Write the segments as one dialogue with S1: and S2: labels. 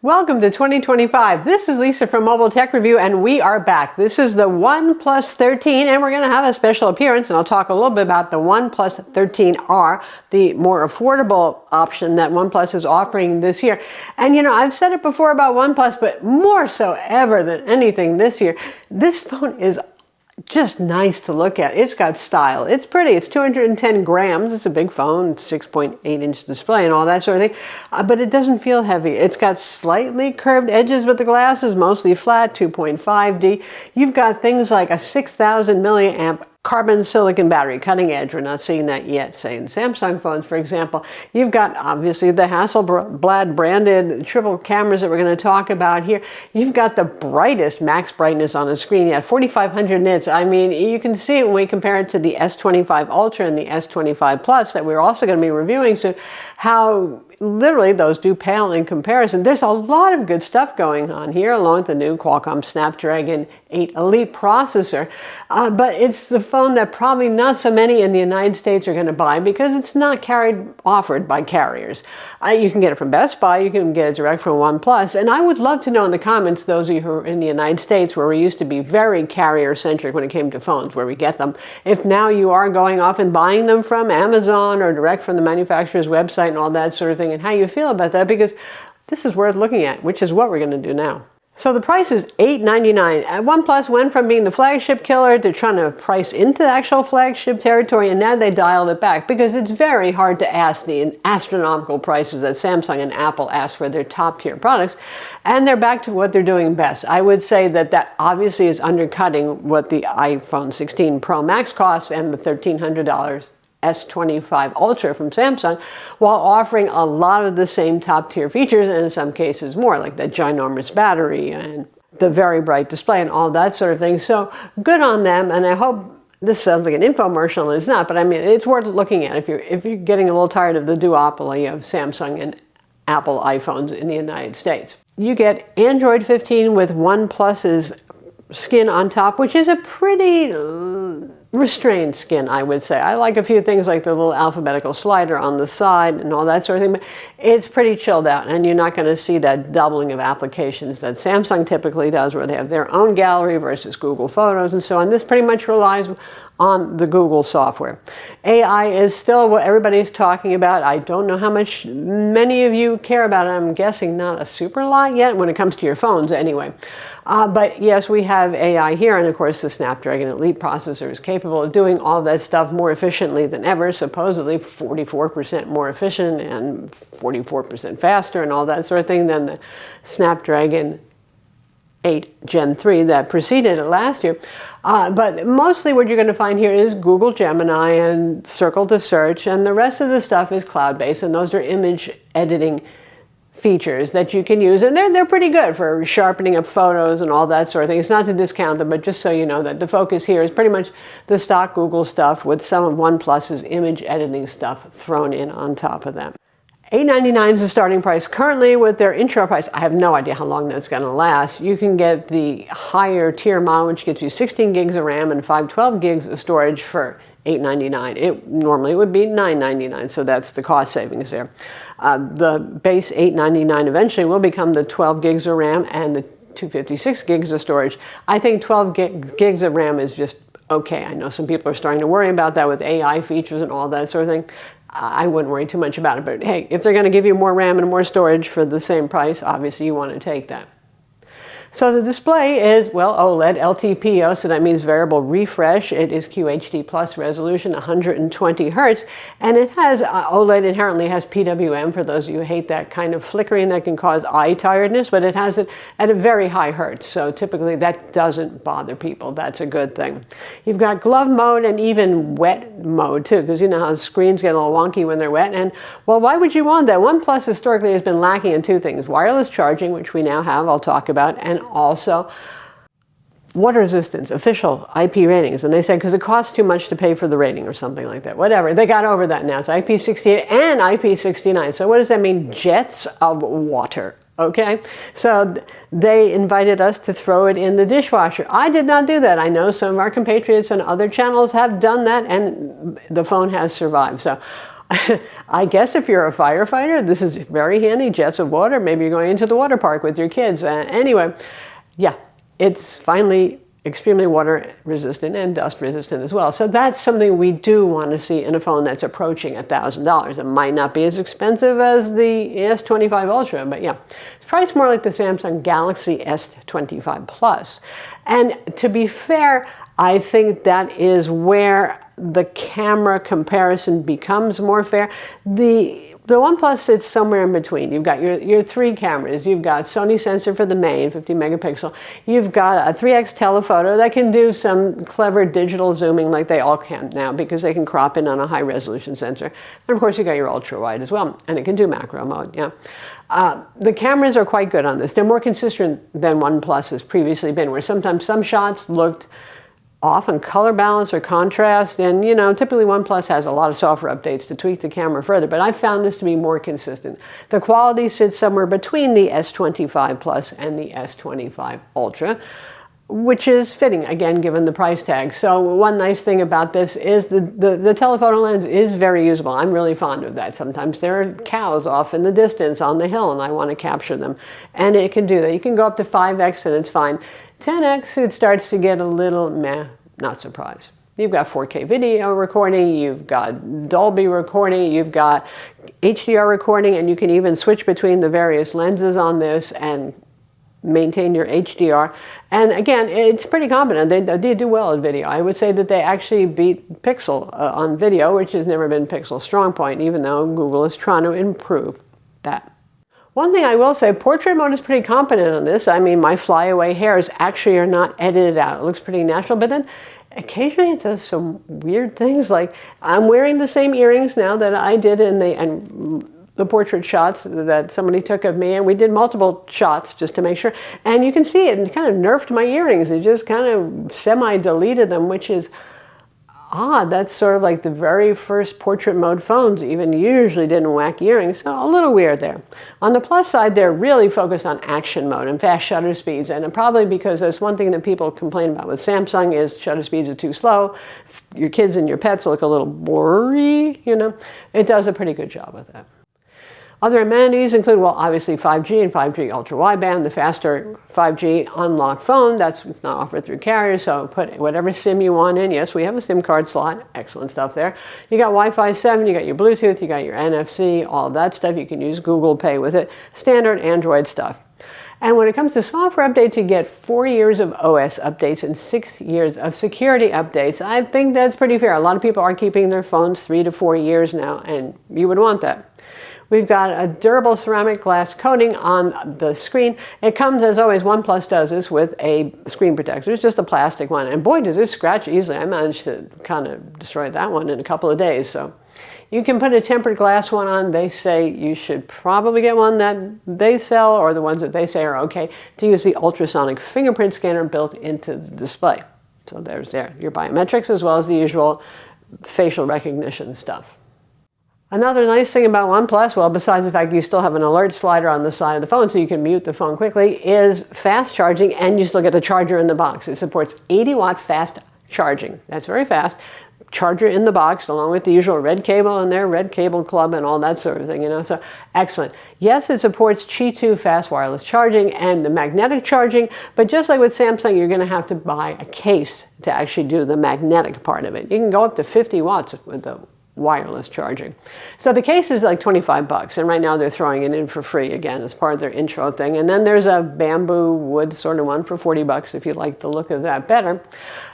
S1: Welcome to 2025. This is Lisa from Mobile Tech Review, and we are back. This is the OnePlus 13, and we're going to have a special appearance, and I'll talk a little bit about the OnePlus 13R, the more affordable option that OnePlus is offering this year. And you know, I've said it before about OnePlus, but more so ever than anything this year, this phone is just nice to look at. It's got style. It's pretty. It's 210 grams. It's a big phone, 6.8-inch display and all that sort of thing. But it doesn't feel heavy. It's got slightly curved edges, but the glass is mostly flat, 2.5D. You've got things like a 6,000 milliamp carbon silicon battery, cutting edge. We're not seeing that yet, say in Samsung phones, for example. You've got obviously the Hasselblad branded triple cameras that we're going to talk about here. You've got the brightest max brightness on the screen yet, 4,500 nits. I mean, you can see it when we compare it to the S25 Ultra and the S25 Plus that we're also going to be reviewing soon, how literally those do pale in comparison. There's a lot of good stuff going on here, along with the new Qualcomm Snapdragon 8 Elite processor. But it's the phone that probably not so many in the United States are going to buy because it's not offered by carriers. You can get it from Best Buy, you can get it direct from OnePlus, and I would love to know in the comments, those of you who are in the United States, where we used to be very carrier-centric when it came to phones, where we get them, if now you are going off and buying them from Amazon or direct from the manufacturer's website and all that sort of thing, and how you feel about that, because this is worth looking at, which is what we're going to do now. So the price is $899. OnePlus went from being the flagship killer to trying to price into actual flagship territory, and now they dialed it back because it's very hard to ask the astronomical prices that Samsung and Apple ask for their top tier products, and they're back to what they're doing best. I would say that obviously is undercutting what the iPhone 16 Pro Max costs and the $1,300 S25 Ultra from Samsung, while offering a lot of the same top tier features, and in some cases more, like the ginormous battery and the very bright display and all that sort of thing. So good on them, and I hope this sounds like an infomercial, and it's not, but I mean, it's worth looking at if you're getting a little tired of the duopoly of Samsung and Apple iPhones in the United States. You get Android 15 with OnePlus's skin on top, which is a pretty restrained skin, I would say. I like a few things like the little alphabetical slider on the side and all that sort of thing, but it's pretty chilled out, and you're not going to see that doubling of applications that Samsung typically does, where they have their own gallery versus Google Photos and so on. This pretty much relies on the Google software. AI is still what everybody's talking about. I don't know how much many of you care about it. I'm guessing not a super lot yet when it comes to your phones anyway. But yes, we have AI here, and of course the Snapdragon Elite processor is capable of doing all that stuff more efficiently than ever, supposedly 44% more efficient and 44% faster and all that sort of thing than the Snapdragon 8 Gen 3 that preceded it last year. But mostly what you're going to find here is Google Gemini and Circle to Search, and the rest of the stuff is cloud-based, and those are image editing features that you can use, and they're pretty good for sharpening up photos and all that sort of thing. It's not to discount them, but just so you know that the focus here is pretty much the stock Google stuff with some of OnePlus's image editing stuff thrown in on top of them. $899 is the starting price. Currently, with their intro price, I have no idea how long that's going to last. You can get the higher tier model, which gives you 16 gigs of RAM and 512 gigs of storage for $899. It normally would be $999, so that's the cost savings there. The base $899 eventually will become the 12 gigs of RAM and the 256 gigs of storage. I think 12 gigs of RAM is just okay. I know some people are starting to worry about that with AI features and all that sort of thing. I wouldn't worry too much about it, but hey, if they're going to give you more RAM and more storage for the same price, obviously you want to take that. So the display is, well, OLED, LTPO, so that means variable refresh. It is QHD plus resolution, 120 hertz, and it has, OLED inherently has PWM, for those of you who hate that kind of flickering that can cause eye tiredness, but it has it at a very high hertz, so typically that doesn't bother people. That's a good thing. You've got glove mode and even wet mode too, because you know how screens get a little wonky when they're wet, and well, why would you want that? OnePlus historically has been lacking in two things: wireless charging, which we now have, I'll talk about, and also water resistance, official IP ratings. And they said because it costs too much to pay for the rating or something like that. Whatever, they got over that now. It's IP68 and IP69. So what does that mean? Jets of water. Okay, so they invited us to throw it in the dishwasher. I did not do that. I know some of our compatriots on other channels have done that, and the phone has survived. So I guess if you're a firefighter, this is very handy. Jets of water, maybe you're going into the water park with your kids. Anyway, yeah, it's finally extremely water resistant and dust resistant as well. So that's something we do want to see in a phone that's approaching $1,000. It might not be as expensive as the S25 Ultra, but yeah, it's priced more like the Samsung Galaxy S25 Plus. And to be fair, I think that is where the camera comparison becomes more fair. The OnePlus sits somewhere in between. You've got your three cameras. You've got Sony sensor for the main, 50 megapixel. You've got a 3x telephoto that can do some clever digital zooming like they all can now because they can crop in on a high resolution sensor. And of course you got your ultra wide as well, and it can do macro mode, yeah. The cameras are quite good on this. They're more consistent than OnePlus has previously been, where sometimes some shots looked off in color balance or contrast, and you know, typically OnePlus has a lot of software updates to tweak the camera further, but I found this to be more consistent. The quality sits somewhere between the S25 Plus and the S25 Ultra, which is fitting, again, given the price tag. So one nice thing about this is the telephoto lens is very usable. I'm really fond of that. Sometimes there are cows off in the distance on the hill and I want to capture them, and it can do that. You can go up to 5x and it's fine. 10x, it starts to get a little meh, not surprised. You've got 4K video recording, you've got Dolby recording, you've got HDR recording, and you can even switch between the various lenses on this and maintain your HDR. And again, it's pretty competent. They do well at video. I would say that they actually beat Pixel on video, which has never been Pixel's strong point, even though Google is trying to improve that. One thing I will say, portrait mode is pretty competent on this. I mean, my flyaway hairs actually are not edited out. It looks pretty natural, but then occasionally it does some weird things, like I'm wearing the same earrings now that I did in the portrait shots that somebody took of me, and we did multiple shots just to make sure. And you can see it kind of nerfed my earrings. It just kind of semi-deleted them, which is odd. That's sort of like the very first portrait mode phones even usually didn't whack earrings, so a little weird there. On the plus side, they're really focused on action mode and fast shutter speeds, and probably because that's one thing that people complain about with Samsung is shutter speeds are too slow. Your kids and your pets look a little blurry, you know. It does a pretty good job with that. Other amenities include, well, obviously 5G and 5G ultra-wideband, the faster 5G unlocked phone. It's not offered through carriers, so put whatever SIM you want in. Yes, we have a SIM card slot. Excellent stuff there. You got Wi-Fi 7, you got your Bluetooth, you got your NFC, all that stuff. You can use Google Pay with it. Standard Android stuff. And when it comes to software updates, you get 4 years of OS updates and 6 years of security updates. I think that's pretty fair. A lot of people are keeping their phones 3 to 4 years now, and you would want that. We've got a durable ceramic glass coating on the screen. It comes, as always, OnePlus does this with a screen protector. It's just a plastic one. And boy, does it scratch easily. I managed to kind of destroy that one in a couple of days. So you can put a tempered glass one on. They say you should probably get one that they sell, or the ones that they say are okay, to use the ultrasonic fingerprint scanner built into the display. So there's your biometrics as well as the usual facial recognition stuff. Another nice thing about OnePlus, well, besides the fact you still have an alert slider on the side of the phone so you can mute the phone quickly, is fast charging, and you still get a charger in the box. It supports 80-watt fast charging. That's very fast. Charger in the box, along with the usual red cable in there, red cable club and all that sort of thing, you know, so excellent. Yes, it supports Qi 2 fast wireless charging and the magnetic charging, but just like with Samsung, you're going to have to buy a case to actually do the magnetic part of it. You can go up to 50 watts with the wireless charging. So the case is like 25 bucks, and right now they're throwing it in for free again as part of their intro thing. And then there's a bamboo wood sort of one for 40 bucks if you like the look of that better.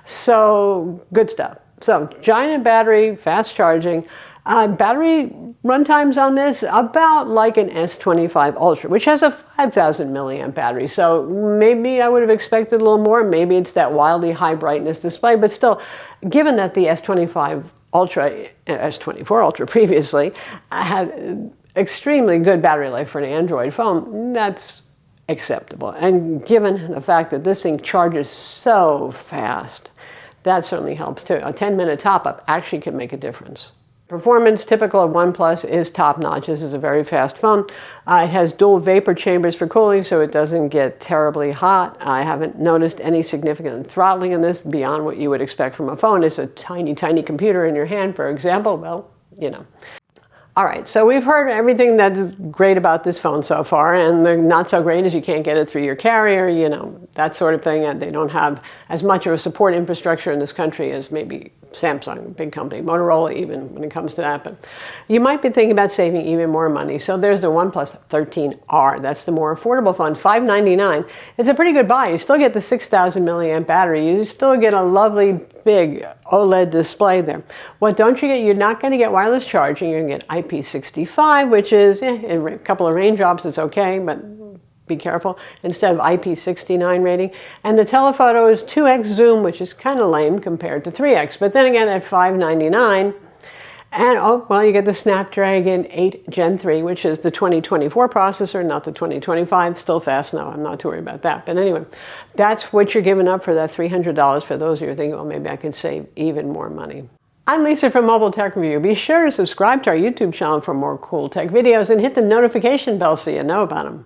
S1: So good stuff. So giant battery, fast charging. Battery runtimes on this about like an S25 Ultra, which has a 5,000 milliamp battery. So maybe I would have expected a little more. Maybe it's that wildly high brightness display, but still, given that the S25 Ultra, S24 Ultra previously, had extremely good battery life for an Android phone, that's acceptable. And given the fact that this thing charges so fast, that certainly helps too. A 10-minute top-up actually can make a difference. Performance typical of OnePlus is top-notch. This is a very fast phone. It has dual vapor chambers for cooling, so it doesn't get terribly hot. I haven't noticed any significant throttling in this beyond what you would expect from a phone. It's a tiny, tiny computer in your hand, for example. Well, you know. All right, so we've heard everything that's great about this phone so far, and the not so great is you can't get it through your carrier, you know, that sort of thing, and they don't have as much of a support infrastructure in this country as maybe Samsung, a big company, Motorola even when it comes to that. But you might be thinking about saving even more money. So there's the OnePlus 13R. That's the more affordable phone, $599. It's a pretty good buy. You still get the 6,000 milliamp battery. You still get a lovely big OLED display there. What don't you get? You're not going to get wireless charging. You're going to get IP65, which is in a couple of raindrops, it's okay, but be careful, instead of IP69 rating. And the telephoto is 2x zoom, which is kind of lame compared to 3x. But then again, at $599, and oh, well, you get the Snapdragon 8 Gen 3, which is the 2024 processor, not the 2025. Still fast now, I'm not too worried about that. But anyway, that's what you're giving up for that $300 for those of you thinking, well, maybe I could save even more money. I'm Lisa from Mobile Tech Review. Be sure to subscribe to our YouTube channel for more cool tech videos and hit the notification bell so you know about them.